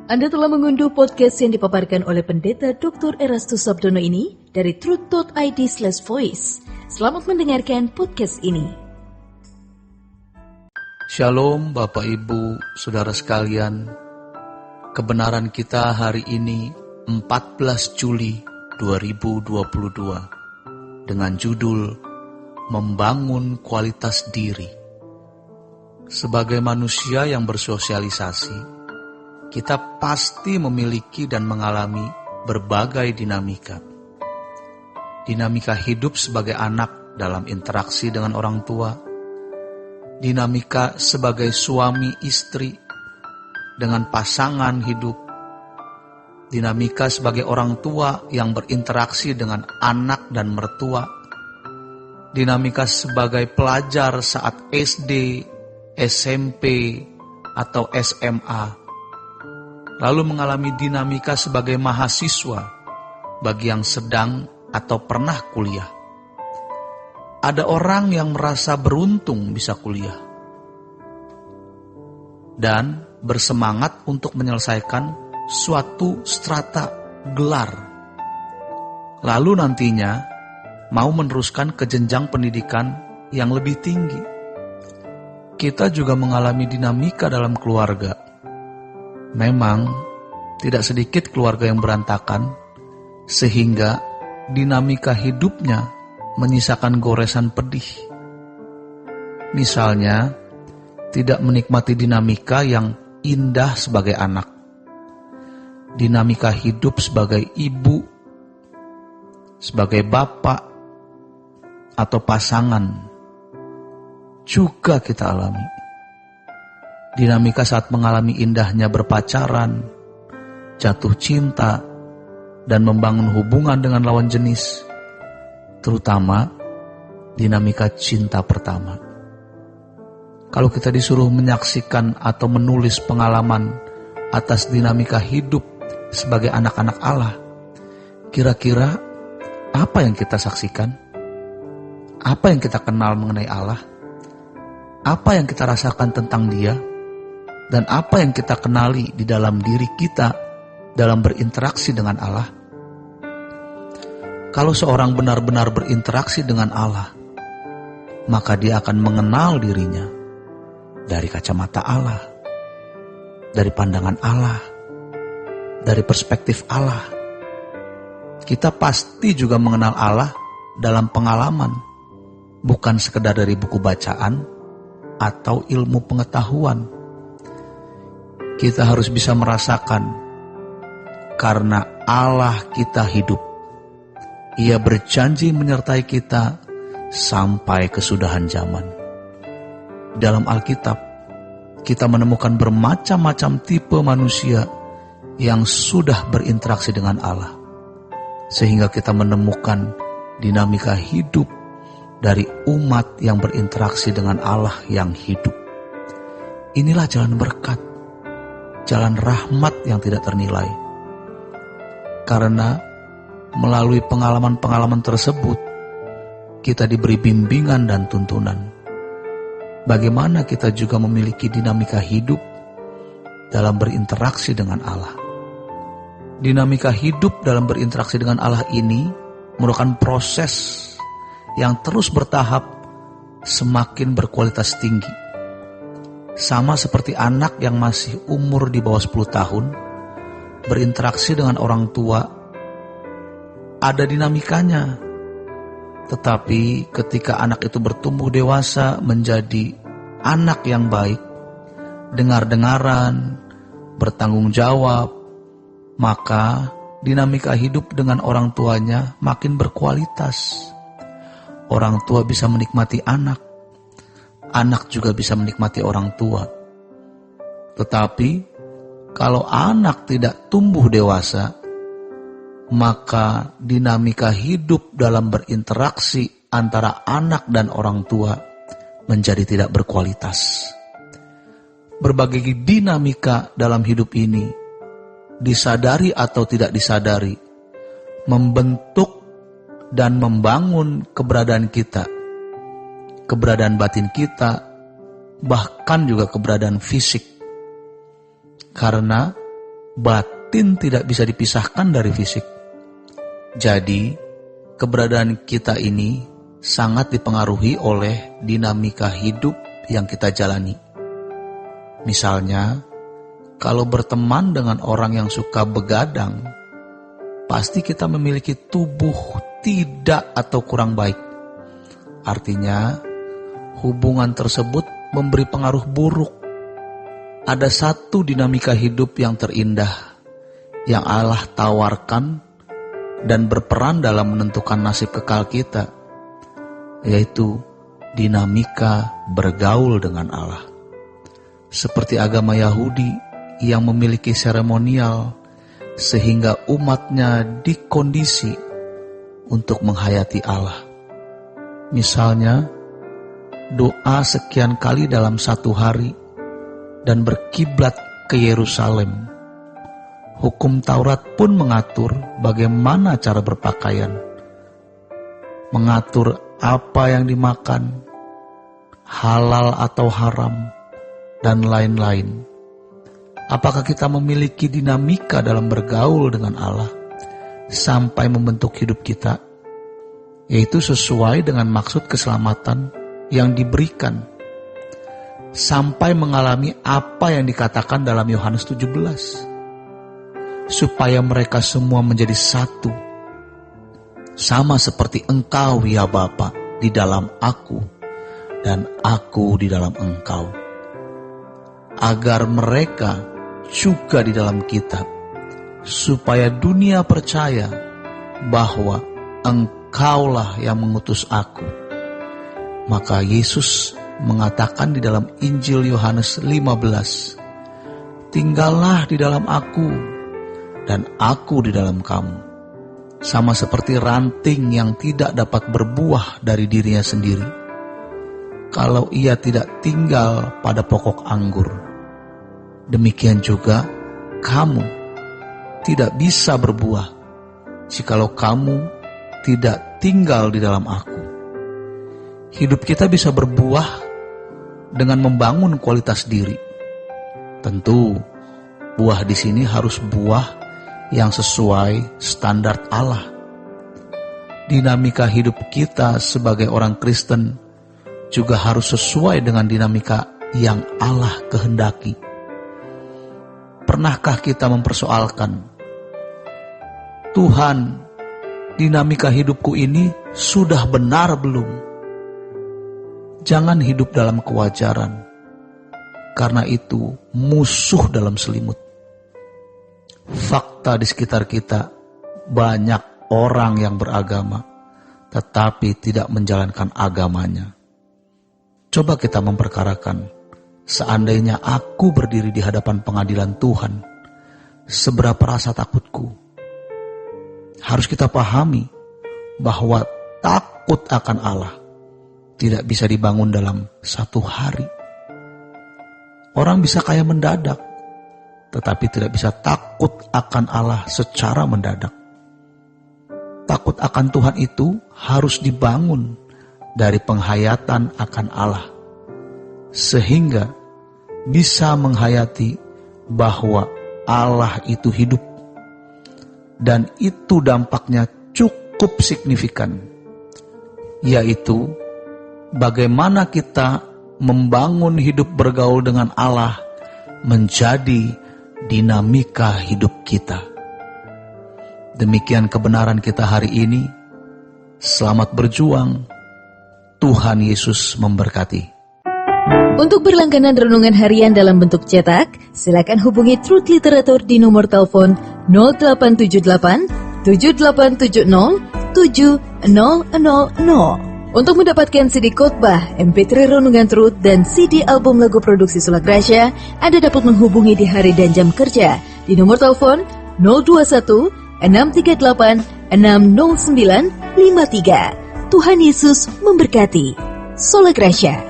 Anda telah mengunduh podcast yang dipaparkan oleh Pendeta Dr. Erastus Sabdono ini dari truth.id/voice. Selamat mendengarkan podcast ini. Shalom Bapak Ibu, Saudara sekalian. Kebenaran kita hari ini 14 Juli 2022 dengan judul Membangun Kualitas Diri. Sebagai manusia yang bersosialisasi, kita pasti memiliki dan mengalami berbagai dinamika. Dinamika hidup sebagai anak dalam interaksi dengan orang tua, dinamika sebagai suami istri dengan pasangan hidup, dinamika sebagai orang tua yang berinteraksi dengan anak dan mertua, dinamika sebagai pelajar saat SD, SMP, atau SMA, lalu mengalami dinamika sebagai mahasiswa bagi yang sedang atau pernah kuliah. Ada orang yang merasa beruntung bisa kuliah dan bersemangat untuk menyelesaikan suatu strata gelar, lalu nantinya mau meneruskan ke jenjang pendidikan yang lebih tinggi. Kita juga mengalami dinamika dalam keluarga. Memang tidak sedikit keluarga yang berantakan, sehingga dinamika hidupnya menyisakan goresan pedih. Misalnya, tidak menikmati dinamika yang indah sebagai anak, dinamika hidup sebagai ibu, sebagai bapak, atau pasangan, juga kita alami. Dinamika saat mengalami indahnya berpacaran, jatuh cinta, dan membangun hubungan dengan lawan jenis, terutama dinamika cinta pertama. Kalau kita disuruh menyaksikan atau menulis pengalaman atas dinamika hidup sebagai anak-anak Allah, kira-kira apa yang kita saksikan? Apa yang kita kenal mengenai Allah? Apa yang kita rasakan tentang Dia? Dan apa yang kita kenali di dalam diri kita dalam berinteraksi dengan Allah? Kalau seorang benar-benar berinteraksi dengan Allah, maka dia akan mengenal dirinya dari kacamata Allah, dari pandangan Allah, dari perspektif Allah. Kita pasti juga mengenal Allah dalam pengalaman, bukan sekedar dari buku bacaan atau ilmu pengetahuan. Kita harus bisa merasakan, karena Allah kita hidup. Ia berjanji menyertai kita sampai kesudahan zaman. Dalam Alkitab, kita menemukan bermacam-macam tipe manusia yang sudah berinteraksi dengan Allah, sehingga kita menemukan dinamika hidup dari umat yang berinteraksi dengan Allah yang hidup. Inilah jalan berkat, jalan rahmat yang tidak ternilai. Karena melalui pengalaman-pengalaman tersebut, kita diberi bimbingan dan tuntunan. Bagaimana kita juga memiliki dinamika hidup dalam berinteraksi dengan Allah. Dinamika hidup dalam berinteraksi dengan Allah ini merupakan proses yang terus bertahap semakin berkualitas tinggi. Sama seperti anak yang masih umur di bawah 10 tahun, berinteraksi dengan orang tua, ada dinamikanya. Tetapi ketika anak itu bertumbuh dewasa menjadi anak yang baik, dengar-dengaran, bertanggung jawab, maka dinamika hidup dengan orang tuanya makin berkualitas. Orang tua bisa menikmati anak, anak juga bisa menikmati orang tua. Tetapi kalau anak tidak tumbuh dewasa, maka dinamika hidup dalam berinteraksi antara anak dan orang tua menjadi tidak berkualitas. Berbagai dinamika dalam hidup ini, disadari atau tidak disadari, membentuk dan membangun keberadaan kita, keberadaan batin kita, bahkan juga keberadaan fisik. Karena batin tidak bisa dipisahkan dari fisik. Jadi, keberadaan kita ini sangat dipengaruhi oleh dinamika hidup yang kita jalani. Misalnya, kalau berteman dengan orang yang suka begadang, pasti kita memiliki tubuh tidak atau kurang baik. Artinya, hubungan tersebut memberi pengaruh buruk. Ada satu dinamika hidup yang terindah, yang Allah tawarkan dan berperan dalam menentukan nasib kekal kita, yaitu dinamika bergaul dengan Allah. Seperti agama Yahudi yang memiliki seremonial, sehingga umatnya dikondisi untuk menghayati Allah. Misalnya, doa sekian kali dalam satu hari dan berkiblat ke Yerusalem. Hukum Taurat pun mengatur bagaimana cara berpakaian, mengatur apa yang dimakan, halal atau haram, dan lain-lain. Apakah kita memiliki dinamika dalam bergaul dengan Allah sampai membentuk hidup kita, yaitu sesuai dengan maksud keselamatan yang diberikan, sampai mengalami apa yang dikatakan dalam Yohanes 17, supaya mereka semua menjadi satu, sama seperti Engkau ya Bapa di dalam Aku dan Aku di dalam Engkau, agar mereka juga di dalam kita, supaya dunia percaya bahwa Engkaulah yang mengutus Aku. Maka Yesus mengatakan di dalam Injil Yohanes 15, tinggallah di dalam Aku dan Aku di dalam kamu. Sama seperti ranting yang tidak dapat berbuah dari dirinya sendiri kalau ia tidak tinggal pada pokok anggur. Demikian juga kamu tidak bisa berbuah jikalau kamu tidak tinggal di dalam Aku. Hidup kita bisa berbuah dengan membangun kualitas diri. Tentu, buah di sini harus buah yang sesuai standar Allah. Dinamika hidup kita sebagai orang Kristen juga harus sesuai dengan dinamika yang Allah kehendaki. Pernahkah kita mempersoalkan, Tuhan, dinamika hidupku ini sudah benar belum? Jangan hidup dalam kewajaran, karena itu musuh dalam selimut. Fakta di sekitar kita, banyak orang yang beragama, tetapi tidak menjalankan agamanya. Coba kita memperkarakan, seandainya aku berdiri di hadapan pengadilan Tuhan, seberapa rasa takutku? Harus kita pahami bahwa takut akan Allah tidak bisa dibangun dalam satu hari. Orang bisa kaya mendadak, tetapi tidak bisa takut akan Allah secara mendadak. Takut akan Tuhan itu harus dibangun dari penghayatan akan Allah, sehingga bisa menghayati bahwa Allah itu hidup. Dan itu dampaknya cukup signifikan, yaitu bagaimana kita membangun hidup bergaul dengan Allah menjadi dinamika hidup kita. Demikian kebenaran kita hari ini. Selamat berjuang. Tuhan Yesus memberkati. Untuk berlangganan renungan harian dalam bentuk cetak, silakan hubungi Truth Literatur di nomor telepon 0878 7870 7000. Untuk mendapatkan CD khotbah, MP3 renungan Truth, dan CD album lagu produksi Sola Gracia, Anda dapat menghubungi di hari dan jam kerja di nomor telepon 021 638 60953. Tuhan Yesus memberkati. Sola Gracia.